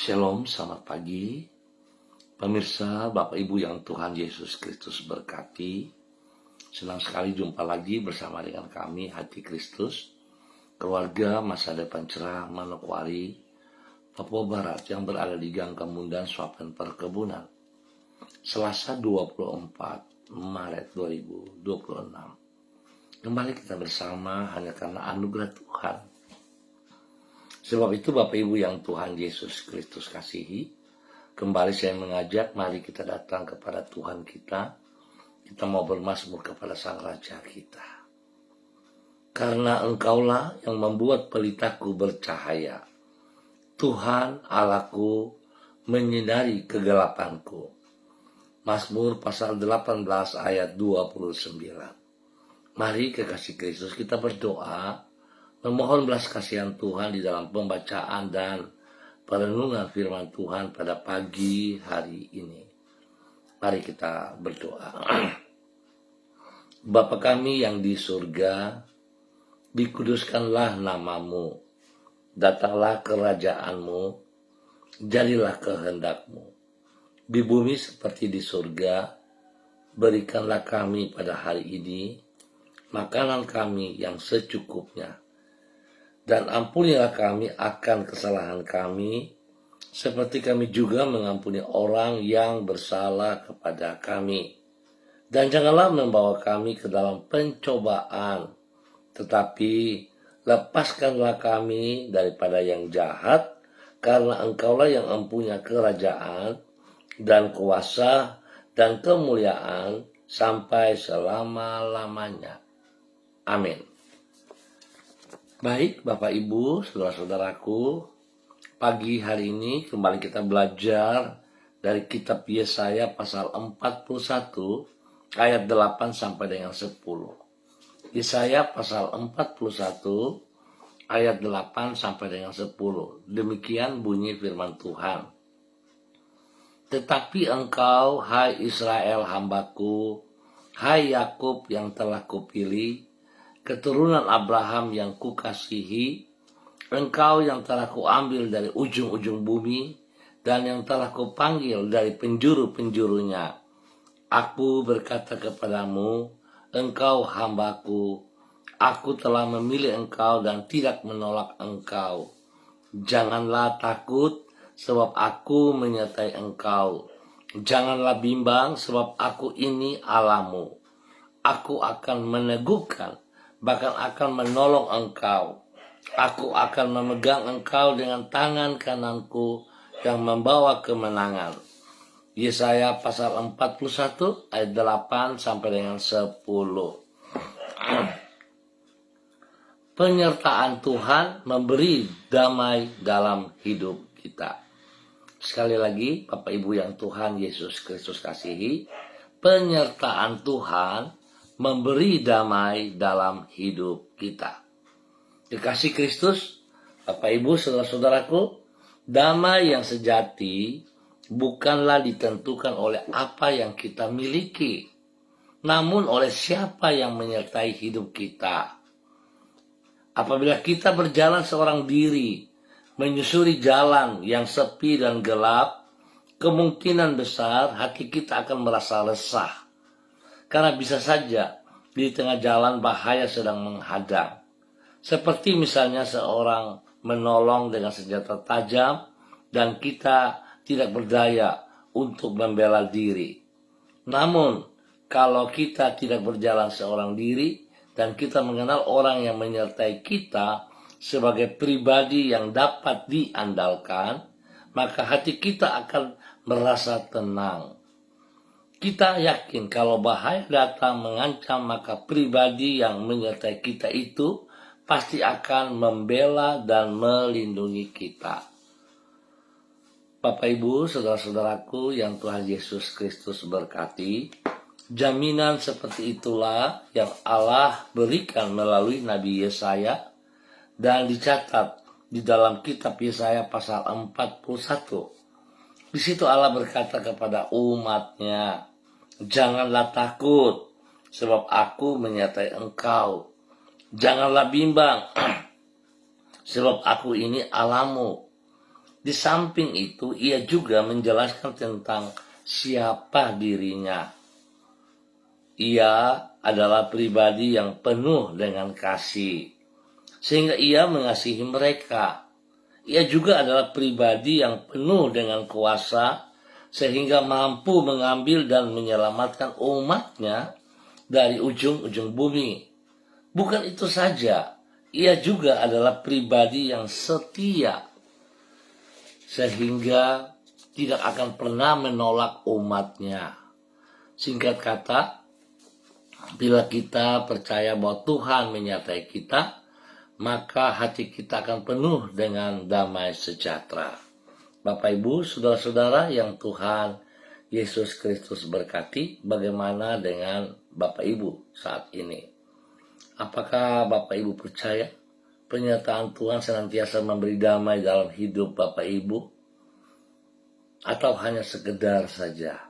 Shalom, selamat pagi. Pemirsa, Bapak Ibu yang Tuhan Yesus Kristus berkati. Senang sekali jumpa lagi bersama dengan kami, Hati Kristus, keluarga masa depan cerah Manokwari, Papua Barat yang berada di Gang Kemundan, Swapen Perkebunan. Selasa 24 Maret 2026. Kembali kita bersama hanya karena anugerah Tuhan. Sebab itu Bapak Ibu yang Tuhan Yesus Kristus kasihi, kembali saya mengajak mari kita datang kepada Tuhan kita. Kita mau bermazmur kepada Sang Raja kita. Karena Engkaulah yang membuat pelitaku bercahaya, Tuhan Allahku menyinari kegelapanku. Mazmur pasal 18 ayat 29. Mari kekasih Kristus kita berdoa, memohon belas kasihan Tuhan di dalam pembacaan dan perenungan firman Tuhan pada pagi hari ini. Mari kita berdoa. Bapa kami yang di surga, dikuduskanlah namamu, datanglah kerajaanmu, jadilah kehendakmu. Di bumi seperti di surga, berikanlah kami pada hari ini makanan kami yang secukupnya. Dan ampunilah kami akan kesalahan kami, seperti kami juga mengampuni orang yang bersalah kepada kami. Dan janganlah membawa kami ke dalam pencobaan, tetapi lepaskanlah kami daripada yang jahat, karena Engkaulah yang mempunyai kerajaan dan kuasa dan kemuliaan sampai selama-lamanya. Amin. Baik Bapak Ibu, saudara-saudaraku, pagi hari ini kembali kita belajar dari kitab Yesaya pasal 41 ayat 8 sampai dengan 10. Yesaya pasal 41 ayat 8 sampai dengan 10. Demikian bunyi firman Tuhan. Tetapi engkau, hai Israel hambaku, hai Yakub yang telah kupilih, keturunan Abraham yang kukasihi, engkau yang telah kuambil dari ujung-ujung bumi, dan yang telah kupanggil dari penjuru-penjurunya. Aku berkata kepadamu, engkau hambaku, aku telah memilih engkau dan tidak menolak engkau. Janganlah takut, sebab aku menyertai engkau. Janganlah bimbang, sebab aku ini Allahmu. Aku akan meneguhkan, bahkan akan menolong engkau. Aku akan memegang engkau dengan tangan kananku yang membawa kemenangan. Yesaya pasal 41 ayat 8 sampai dengan 10. Penyertaan Tuhan memberi damai dalam hidup kita. Sekali lagi, Bapak Ibu yang Tuhan Yesus Kristus kasihi, penyertaan Tuhan memberi damai dalam hidup kita. Dikasih Kristus, Bapak Ibu, saudara-saudaraku, damai yang sejati bukanlah ditentukan oleh apa yang kita miliki, namun oleh siapa yang menyertai hidup kita. Apabila kita berjalan seorang diri, menyusuri jalan yang sepi dan gelap, kemungkinan besar hati kita akan merasa resah. Karena bisa saja di tengah jalan bahaya sedang menghadang. Seperti misalnya seorang menolong dengan senjata tajam dan kita tidak berdaya untuk membela diri. Namun, kalau kita tidak berjalan seorang diri dan kita mengenal orang yang menyertai kita sebagai pribadi yang dapat diandalkan, maka hati kita akan merasa tenang. Kita yakin kalau bahaya datang mengancam, maka pribadi yang menyertai kita itu pasti akan membela dan melindungi kita. Bapak Ibu, saudara-saudaraku yang Tuhan Yesus Kristus berkati, jaminan seperti itulah yang Allah berikan melalui Nabi Yesaya dan dicatat di dalam kitab Yesaya pasal 41. Di situ Allah berkata kepada umatnya, janganlah takut, sebab aku menyertai engkau. Janganlah bimbang, sebab aku ini Allahmu. Di samping itu, ia juga menjelaskan tentang siapa dirinya. Ia adalah pribadi yang penuh dengan kasih, sehingga ia mengasihi mereka. Ia juga adalah pribadi yang penuh dengan kuasa, sehingga mampu mengambil dan menyelamatkan umatnya dari ujung-ujung bumi. Bukan itu saja, ia juga adalah pribadi yang setia, sehingga tidak akan pernah menolak umatnya. Singkat kata, bila kita percaya bahwa Tuhan menyertai kita, maka hati kita akan penuh dengan damai sejahtera. Bapak Ibu, saudara-saudara yang Tuhan Yesus Kristus berkati, bagaimana dengan Bapak Ibu saat ini? Apakah Bapak Ibu percaya penyertaan Tuhan senantiasa memberi damai dalam hidup Bapak Ibu? Atau hanya sekedar saja?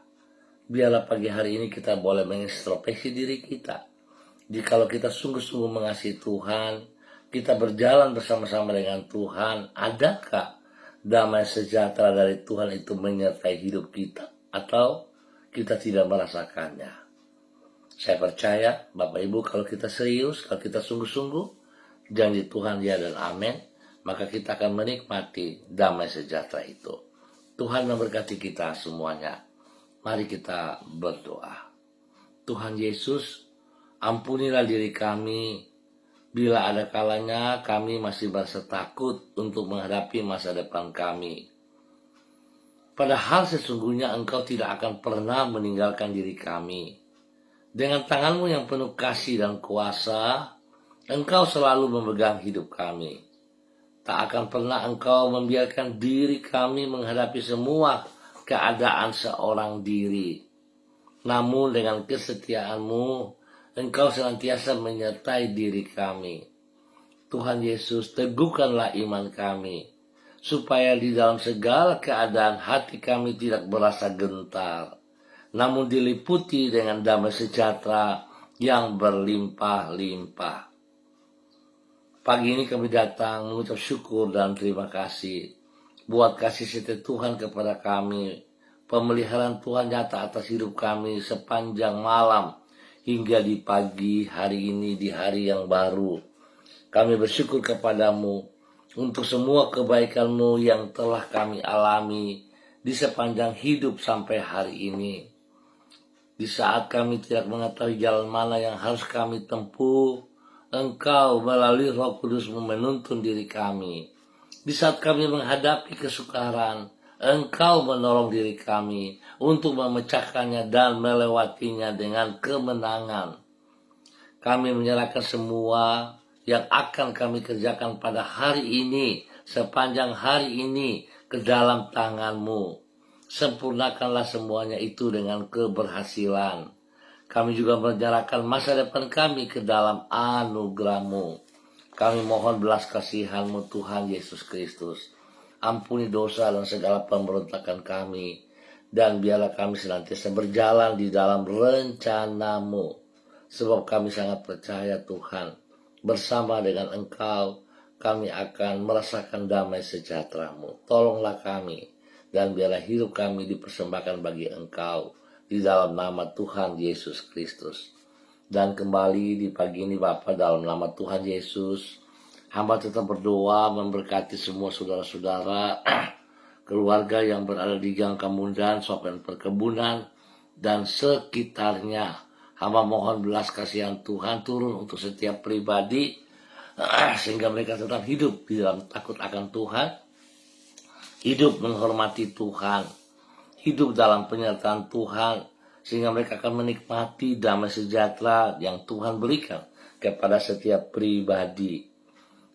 Biarlah pagi hari ini kita boleh mengintrospeksi diri kita. Jikalau kita sungguh-sungguh mengasihi Tuhan, kita berjalan bersama-sama dengan Tuhan, adakah damai sejahtera dari Tuhan itu menyertai hidup kita? Atau kita tidak merasakannya? Saya percaya Bapak Ibu, kalau kita serius, kalau kita sungguh-sungguh, janji Tuhan ya dan amin, maka kita akan menikmati damai sejahtera itu. Tuhan memberkati kita semuanya. Mari kita berdoa. Tuhan Yesus, ampunilah diri kami bila ada kalanya kami masih merasa takut untuk menghadapi masa depan kami. Padahal sesungguhnya Engkau tidak akan pernah meninggalkan diri kami. Dengan tangan-Mu yang penuh kasih dan kuasa, Engkau selalu memegang hidup kami. Tak akan pernah Engkau membiarkan diri kami menghadapi semua keadaan seorang diri. Namun dengan kesetiaan-Mu, Engkau senantiasa menyertai diri kami. Tuhan Yesus, teguhkanlah iman kami, supaya di dalam segala keadaan hati kami tidak merasa gentar, namun diliputi dengan damai sejahtera yang berlimpah-limpah. Pagi ini kami datang mengucap syukur dan terima kasih buat kasih setia Tuhan kepada kami, pemeliharaan Tuhan nyata atas hidup kami sepanjang malam hingga di pagi hari ini, di hari yang baru. Kami bersyukur kepadamu untuk semua kebaikan-Mu yang telah kami alami di sepanjang hidup sampai hari ini. Di saat kami tidak mengetahui jalan mana yang harus kami tempuh, Engkau melalui Roh Kudus-Mu menuntun diri kami. Di saat kami menghadapi kesukaran, Engkau menolong diri kami untuk memecahkannya dan melewatinya dengan kemenangan. Kami menyerahkan semua yang akan kami kerjakan pada hari ini, sepanjang hari ini, ke dalam tangan-Mu. Sempurnakanlah semuanya itu dengan keberhasilan. Kami juga menyerahkan masa depan kami ke dalam anugerah-Mu. Kami mohon belas kasihan-Mu Tuhan Yesus Kristus. Ampuni dosa dan segala pemberontakan kami. Dan biarlah kami senantiasa berjalan di dalam rencana-Mu. Sebab kami sangat percaya Tuhan, bersama dengan Engkau kami akan merasakan damai sejahtera-Mu. Tolonglah kami, dan biarlah hidup kami dipersembahkan bagi Engkau, di dalam nama Tuhan Yesus Kristus. Dan kembali di pagi ini Bapa, dalam nama Tuhan Yesus, hamba tetap berdoa memberkati semua saudara-saudara, keluarga yang berada di Gang Kamundan, Sopen Perkebunan, dan sekitarnya. Hamba mohon belas kasihan Tuhan turun untuk setiap pribadi, sehingga mereka tetap hidup di dalam takut akan Tuhan, hidup menghormati Tuhan, hidup dalam penyertaan Tuhan, sehingga mereka akan menikmati damai sejahtera yang Tuhan berikan kepada setiap pribadi.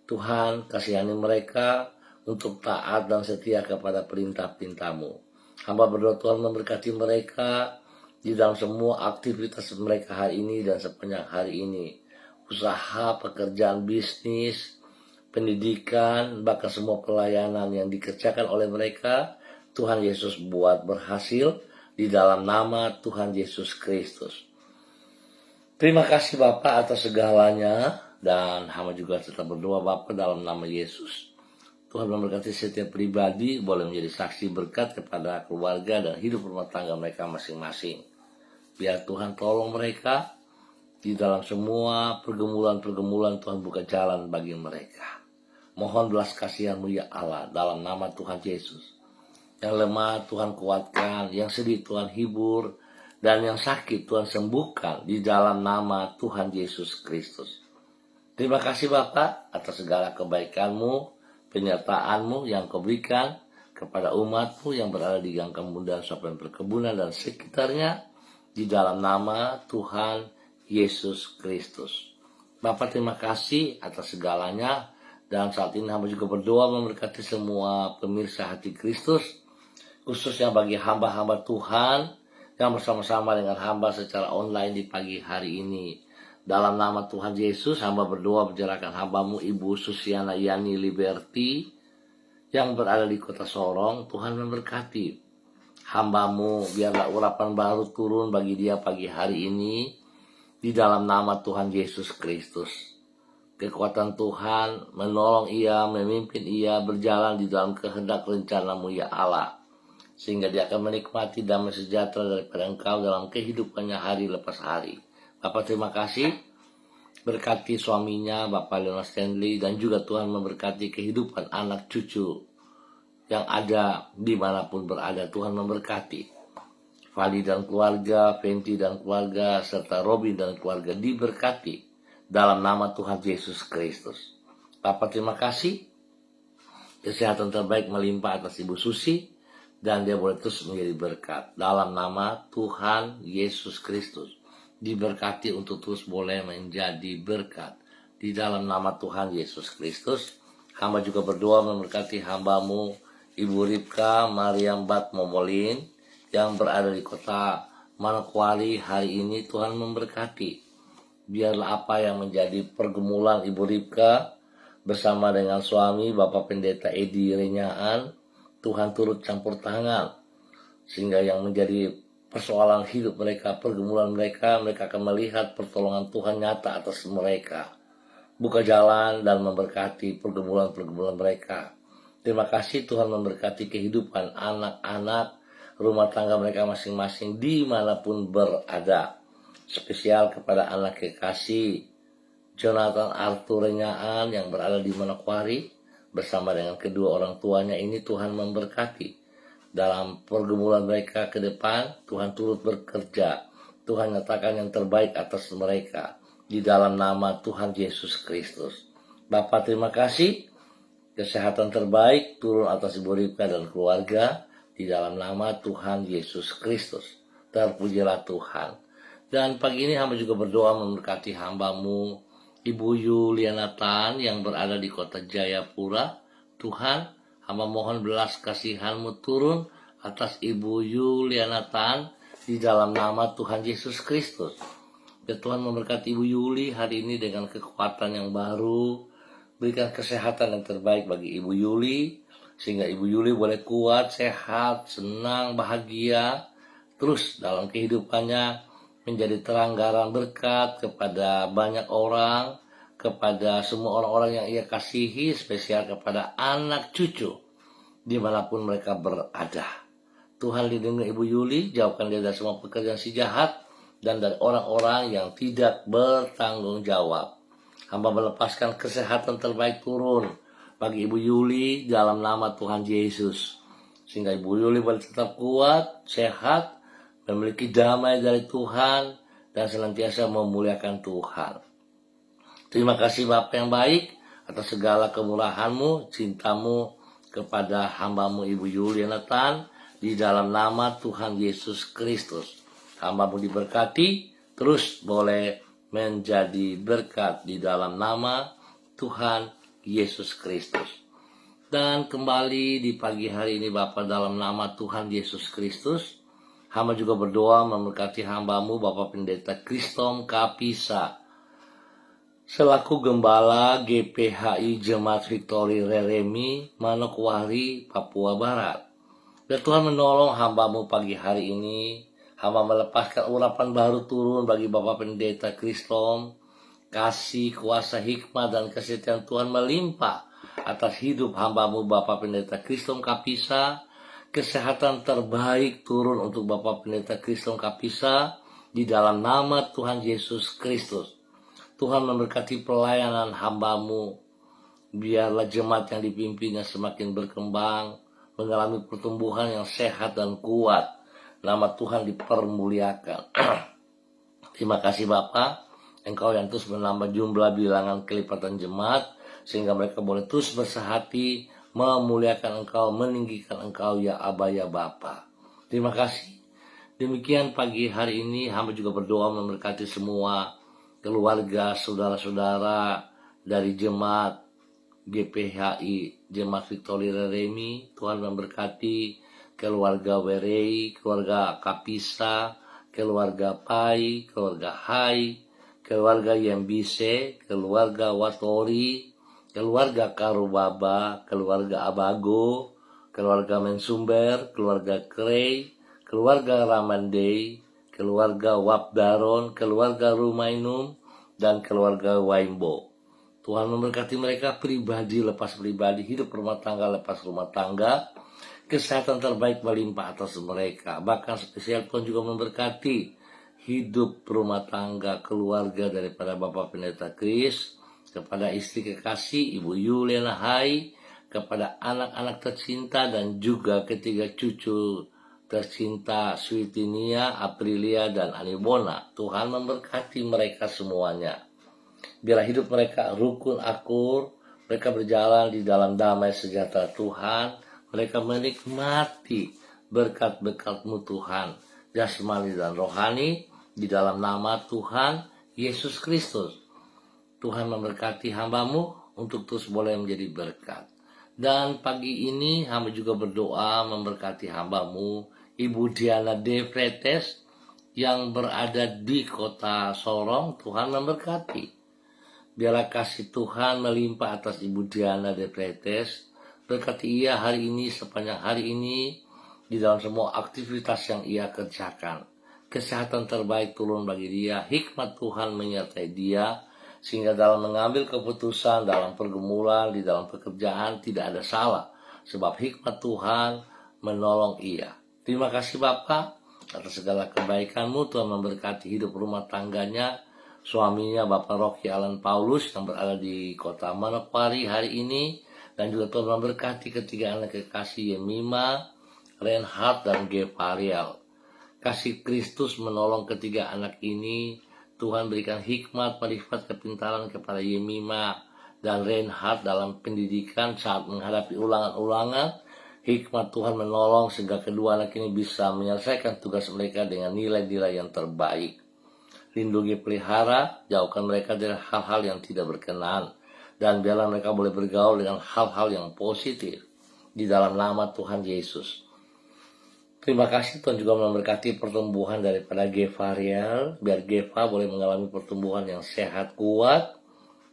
Tuhan kasihani mereka untuk taat dan setia kepada perintah-perintah-Mu. Hamba berdoa Tuhan memberkati mereka di dalam semua aktivitas mereka hari ini dan sepanjang hari ini. Usaha, pekerjaan, bisnis, pendidikan, bahkan semua pelayanan yang dikerjakan oleh mereka, Tuhan Yesus buat berhasil di dalam nama Tuhan Yesus Kristus. Terima kasih Bapa atas segalanya, dan hamba juga tetap berdoa Bapa dalam nama Yesus. Tuhan memberkati setiap pribadi, boleh menjadi saksi berkat kepada keluarga dan hidup rumah tangga mereka masing-masing. Biar Tuhan tolong mereka di dalam semua pergumulan-pergumulan. Tuhan buka jalan bagi mereka. Mohon belas kasihan-Mu ya Allah, dalam nama Tuhan Yesus. Yang lemah Tuhan kuatkan, yang sedih Tuhan hibur, dan yang sakit Tuhan sembuhkan di dalam nama Tuhan Yesus Kristus. Terima kasih Bapa atas segala kebaikan-Mu, penyertaan-Mu yang Kau berikan kepada umat-Mu yang berada di Gang Kemudian Sopen Perkebunan dan sekitarnya, di dalam nama Tuhan Yesus Kristus. Bapak terima kasih atas segalanya, dan saat ini hamba juga berdoa memberkati semua pemirsa Hati Kristus, khususnya bagi hamba-hamba Tuhan yang bersama-sama dengan hamba secara online di pagi hari ini. Dalam nama Tuhan Yesus, hamba berdoa menjerahkan hambamu Ibu Susiana Yani Liberty yang berada di kota Sorong. Tuhan memberkati hambamu, biarlah urapan baru turun bagi dia pagi hari ini di dalam nama Tuhan Yesus Kristus. Kekuatan Tuhan menolong ia, memimpin ia berjalan di dalam kehendak rencana-Mu ya Allah, sehingga dia akan menikmati damai sejahtera daripada Engkau dalam kehidupannya hari lepas hari. Bapak terima kasih, berkati suaminya Bapak Leonard Stanley, dan juga Tuhan memberkati kehidupan anak cucu yang ada dimanapun berada. Tuhan memberkati Fali dan keluarga, Fenty dan keluarga, serta Robin dan keluarga diberkati dalam nama Tuhan Yesus Kristus. Bapak terima kasih, kesehatan terbaik melimpah atas Ibu Susi, dan dia boleh terus menjadi berkat dalam nama Tuhan Yesus Kristus. Diberkati untuk terus boleh menjadi berkat di dalam nama Tuhan Yesus Kristus. Hamba juga berdoa memberkati hambamu Ibu Ripka Mariam Bat Momolin yang berada di kota Manokwari hari ini. Tuhan memberkati. Biarlah apa yang menjadi pergumulan Ibu Ripka bersama dengan suami Bapak Pendeta Edi Renyaan, Tuhan turut campur tangan, sehingga yang menjadi persoalan hidup mereka, pergumulan mereka akan melihat pertolongan Tuhan nyata atas mereka. Buka jalan dan memberkati pergumulan-pergumulan mereka. Terima kasih Tuhan memberkati kehidupan anak-anak, rumah tangga mereka masing-masing dimanapun berada. Spesial kepada anak kekasih Jonathan Arthur Renyaan yang berada di Manokwari bersama dengan kedua orang tuanya ini. Tuhan memberkati dalam pergumulan mereka ke depan. Tuhan turut bekerja. Tuhan nyatakan yang terbaik atas mereka di dalam nama Tuhan Yesus Kristus. Bapak terima kasih, kesehatan terbaik turun atas Ibu Ripka dan keluarga di dalam nama Tuhan Yesus Kristus. Terpujilah Tuhan. Dan pagi ini hamba juga berdoa memberkati hambamu Ibu Yuliana Tan yang berada di kota Jayapura. Tuhan, hamba mohon belas kasihan-Mu turun atas Ibu Yuliana Tan di dalam nama Tuhan Yesus Kristus. Ya Tuhan memberkati Ibu Yuli hari ini dengan kekuatan yang baru. Berikan kesehatan yang terbaik bagi Ibu Yuli, sehingga Ibu Yuli boleh kuat, sehat, senang, bahagia terus dalam kehidupannya, menjadi terang-garang berkat kepada banyak orang, kepada semua orang-orang yang ia kasihi, spesial kepada anak cucu dimanapun mereka berada. Tuhan lindungi Ibu Yuli, jauhkan dia dari semua pekerjaan si jahat dan dari orang-orang yang tidak bertanggung jawab. Hamba melepaskan kesehatan terbaik turun bagi Ibu Yuli dalam nama Tuhan Yesus, sehingga Ibu Yuli boleh tetap kuat, sehat, memiliki damai dari Tuhan, dan senantiasa memuliakan Tuhan. Terima kasih Bapa yang baik atas segala kemurahan-Mu, cinta-Mu kepada hamba-Mu Ibu Yuliana Tan di dalam nama Tuhan Yesus Kristus. Hamba-Mu diberkati, terus boleh menjadi berkat di dalam nama Tuhan Yesus Kristus. Dan kembali di pagi hari ini Bapa, dalam nama Tuhan Yesus Kristus, hamba juga berdoa memberkati hamba-Mu Bapak Pendeta Kristom Kapisa selaku Gembala GPHI Jemaat Victory Reremi Manokwari, Papua Barat. Dan Tuhan menolong hamba-Mu pagi hari ini. Hamba melepaskan urapan baru turun bagi Bapak Pendeta Kristom. Kasih, kuasa, hikmat, dan kesetiaan Tuhan melimpah atas hidup hamba-Mu Bapak Pendeta Kriston Kapisa. Kesehatan terbaik turun untuk Bapak Pendeta Kriston Kapisa di dalam nama Tuhan Yesus Kristus. Tuhan memberkati pelayanan hamba-Mu. Biarlah jemaat yang dipimpinnya semakin berkembang, mengalami pertumbuhan yang sehat dan kuat. Nama Tuhan dipermuliakan. Terima kasih Bapak, Engkau yang terus menambah jumlah bilangan kelipatan jemaat, sehingga mereka boleh terus bersehati, memuliakan Engkau, meninggikan Engkau ya Aba ya Bapa. Terima kasih. Demikian pagi hari ini hamba juga berdoa memberkati semua keluarga, saudara-saudara dari jemaat GPHI, Jemaat Victoria Remi. Tuhan memberkati keluarga Werei, keluarga Kapisa, keluarga Pai, keluarga Hai, keluarga Yembise, keluarga Watori, keluarga Karubaba, keluarga Abago, keluarga Mensumber, keluarga Krei, keluarga Ramandei, keluarga Wabdaron, keluarga Rumainum, dan keluarga Waimbo. Tuhan memberkati mereka pribadi lepas pribadi, hidup rumah tangga lepas rumah tangga, kesehatan terbaik melimpah atas mereka. Bahkan spesial Tuhan juga memberkati hidup rumah tangga keluarga daripada Bapak Pendeta Kris, kepada istri kekasih Ibu Yuliana Hai, kepada anak-anak tercinta dan juga ketiga cucu tercinta Switinia, Aprilia, dan Anibona. Tuhan memberkati mereka semuanya. Biarlah hidup mereka rukun akur, mereka berjalan di dalam damai sejahtera Tuhan, mereka menikmati berkat-berkat-Mu Tuhan, jasmani dan rohani, di dalam nama Tuhan Yesus Kristus. Tuhan memberkati hamba-Mu untuk terus boleh menjadi berkat. Dan pagi ini hamba juga berdoa memberkati hamba-Mu Ibu Diana De Fretes yang berada di kota Sorong. Tuhan memberkati. Biarlah kasih Tuhan melimpah atas Ibu Diana De Fretes. Berkati ia hari ini, sepanjang hari ini, di dalam semua aktivitas yang ia kerjakan. Kesehatan terbaik turun bagi dia, hikmat Tuhan menyertai dia, sehingga dalam mengambil keputusan, dalam pergumulan, di dalam pekerjaan tidak ada salah, sebab hikmat Tuhan menolong ia. Terima kasih Bapak atas segala kebaikan-Mu. Tuhan memberkati hidup rumah tangganya, suaminya Bapak Rocky Alan Paulus yang berada di kota Manokwari hari ini, dan juga Tuhan memberkati ketiga anak kekasih Yemima, Reinhard, dan Gevariel. Kasih Kristus menolong ketiga anak ini. Tuhan berikan hikmat, marifat, kepintaran kepada Yemima dan Reinhard dalam pendidikan saat menghadapi ulangan-ulangan. Hikmat Tuhan menolong sehingga kedua anak ini bisa menyelesaikan tugas mereka dengan nilai-nilai yang terbaik. Lindungi, pelihara, jauhkan mereka dari hal-hal yang tidak berkenan, dan biarlah mereka boleh bergaul dengan hal-hal yang positif di dalam nama Tuhan Yesus. Terima kasih. Tuhan juga memberkati pertumbuhan daripada Gevariel, biar Geva boleh mengalami pertumbuhan yang sehat, kuat,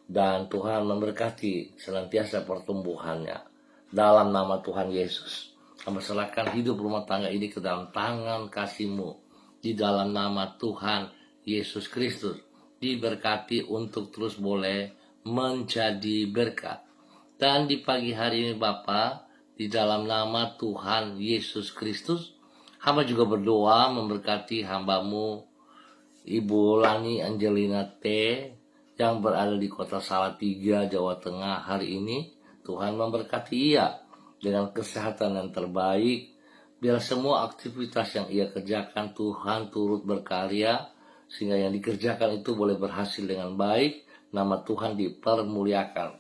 dan Tuhan memberkati senantiasa pertumbuhannya dalam nama Tuhan Yesus. Kami serahkan hidup rumah tangga ini ke dalam tangan kasih-Mu di dalam nama Tuhan Yesus Kristus. Diberkati untuk terus boleh menjadi berkat. Dan di pagi hari ini Bapa, di dalam nama Tuhan Yesus Kristus, hamba juga berdoa memberkati hamba-Mu Ibu Lani Angelina T yang berada di kota Salatiga, Jawa Tengah hari ini. Tuhan memberkati ia dengan kesehatan yang terbaik. Biar semua aktivitas yang ia kerjakan Tuhan turut berkarya, sehingga yang dikerjakan itu boleh berhasil dengan baik. Nama Tuhan dipermuliakan.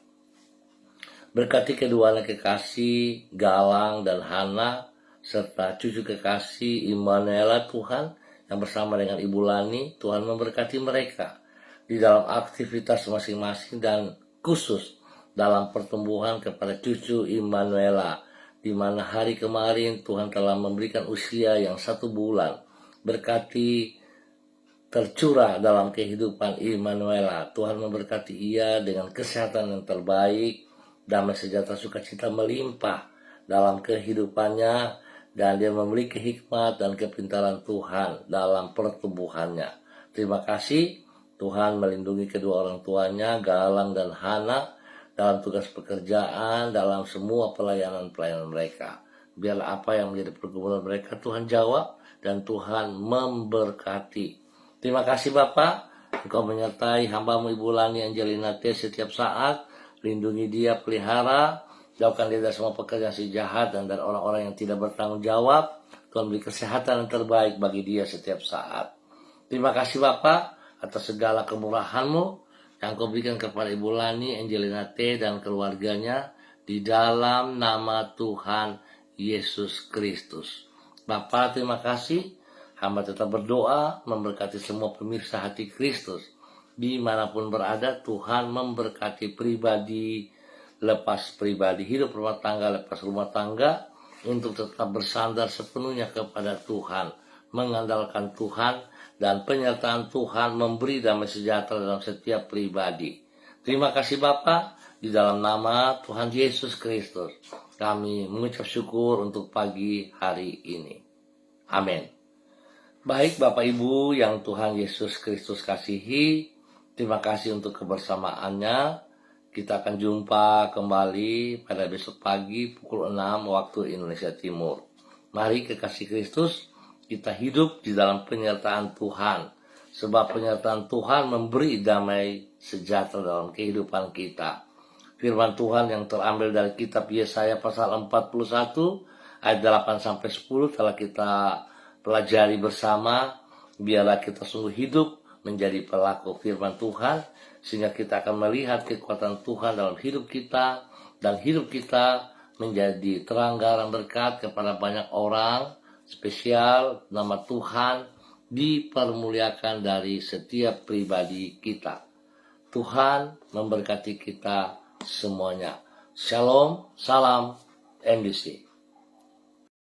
Berkati kedua anak kekasih Galang dan Hana, serta cucu kekasih Immanuela Tuhan yang bersama dengan Ibu Lani. Tuhan memberkati mereka di dalam aktivitas masing-masing, dan khusus dalam pertumbuhan kepada cucu Immanuela, di mana hari kemarin Tuhan telah memberikan usia yang 1 bulan. Berkati tercurah dalam kehidupan Immanuela. Tuhan memberkati ia dengan kesehatan yang terbaik, damai sejahtera sukacita melimpah dalam kehidupannya, dan dia memiliki hikmat dan kepintaran Tuhan dalam pertumbuhannya. Terima kasih. Tuhan melindungi kedua orang tuanya, Galang dan Hana, dalam tugas pekerjaan, dalam semua pelayanan-pelayanan mereka. Biarlah apa yang menjadi pergumulan mereka Tuhan jawab dan Tuhan memberkati. Terima kasih Bapak, Engkau menyertai hamba-Mu Ibu Lani Angelina T setiap saat. Lindungi dia, pelihara, jauhkan dia dari semua pekerjaan si jahat dan dari orang-orang yang tidak bertanggung jawab. Tuhan beri kesehatan yang terbaik bagi dia setiap saat. Terima kasih Bapak atas segala kemurahan-Mu yang Kau berikan kepada Ibu Lani Angelina T dan keluarganya di dalam nama Tuhan Yesus Kristus. Bapak, terima kasih. Hamba tetap berdoa memberkati semua pemirsa hati Kristus. Dimanapun berada, Tuhan memberkati pribadi, lepas pribadi, hidup rumah tangga, lepas rumah tangga, untuk tetap bersandar sepenuhnya kepada Tuhan, mengandalkan Tuhan, dan penyertaan Tuhan memberi damai sejahtera dalam setiap pribadi. Terima kasih Bapa, di dalam nama Tuhan Yesus Kristus, kami mengucap syukur untuk pagi hari ini. Amin. Baik Bapak Ibu yang Tuhan Yesus Kristus kasihi, terima kasih untuk kebersamaannya. Kita akan jumpa kembali pada besok pagi pukul 6 waktu Indonesia Timur. Mari kekasih Kristus, kita hidup di dalam penyertaan Tuhan. Sebab penyertaan Tuhan memberi damai sejahtera dalam kehidupan kita. Firman Tuhan yang terambil dari kitab Yesaya pasal 41 ayat 8-10 telah kita pelajari bersama. Biarlah kita sungguh hidup menjadi pelaku firman Tuhan, sehingga kita akan melihat kekuatan Tuhan dalam hidup kita, dan hidup kita menjadi terang-terang berkat kepada banyak orang. Spesial nama Tuhan dipermuliakan dari setiap pribadi kita. Tuhan memberkati kita semuanya. Shalom, salam, NBC.